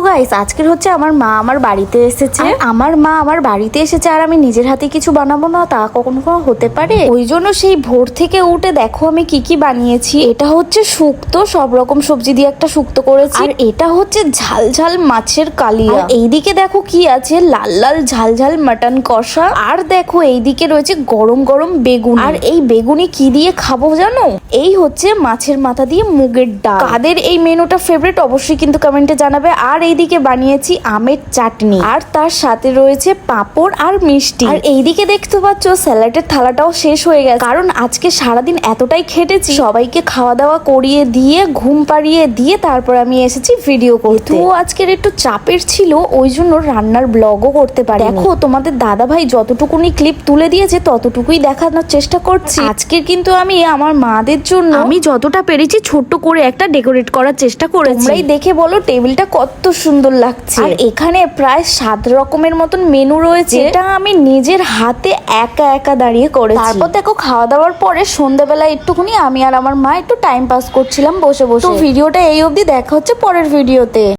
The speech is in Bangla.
গাইস, আজকের হচ্ছে আমার মা আমার বাড়িতে এসেছে। আমার মা আমার বাড়িতে এসেছে আর আমি নিজের হাতে কিছু বানাবো না তা কখনো হতে পারে? ওই জন্য সেই ভোর থেকে উঠে দেখো আমি কি কি বানিয়েছি। এটা হচ্ছে শুক্তো, সব রকম সবজি দিয়ে একটা শুক্তো করেছি। আর এটা হচ্ছে ঝাল ঝাল মাছের কালিয়া। এইদিকে দেখো কি আছে, লাল লাল ঝাল ঝাল মাটন কষা। আর দেখো এইদিকে রয়েছে গরম গরম বেগুন। আর এই বেগুনি কি দিয়ে খাবো জানো? এই হচ্ছে মাছের মাথা দিয়ে মুগের ডাল। কাদের এই মেনুটা ফেভারিট অবশ্যই কিন্তু কমেন্টে জানাবে। আর এইদিকে বানিয়েছি আমের চাটনি, আর তার সাথে রয়েছে পাঁপড় আর মিষ্টি। আর এইদিকে দেখতে পাচ্ছ স্যালাডের থালাটাও শেষ হয়ে গেছে, কারণ আজকে সারাদিন এতটাই খেটেছি। সবাইকে খাওয়া দাওয়া করিয়ে দিয়ে ঘুম পাড়িয়ে দিয়ে তারপর আমি এসেছি ভিডিও করতে। তো আজকের একটু চাপের ছিল, ওই জন্য রান্নার ব্লগও করতে পারি। দেখো তোমাদের দাদা ভাই যতটুকুনি ক্লিপ তুলে দিয়েছে ততটুকুই দেখানোর চেষ্টা করছি। আজকের কিন্তু আমি আমার মাদের জন্য আমি যতটা পেরেছি ছোট্ট করে একটা ডেকোরেট করার চেষ্টা করেছি। তোমরাই দেখে বলো টেবিলটা কত সুন্দর লাগছে। আর এখানে প্রায় 7 রকমের মতন মেনু রয়েছে, এটা আমি নিজের হাতে একা একা দাঁড়িয়ে করেছি। তারপর দেখো খাওয়া দাওয়ার পরে সন্ধ্যাবেলা একটুখানি আমি আর আমার মা একটু টাইম পাস করছিলাম বসে বসে। তো ভিডিওটা এই অবধি, দেখা হচ্ছে পরের ভিডিওতে।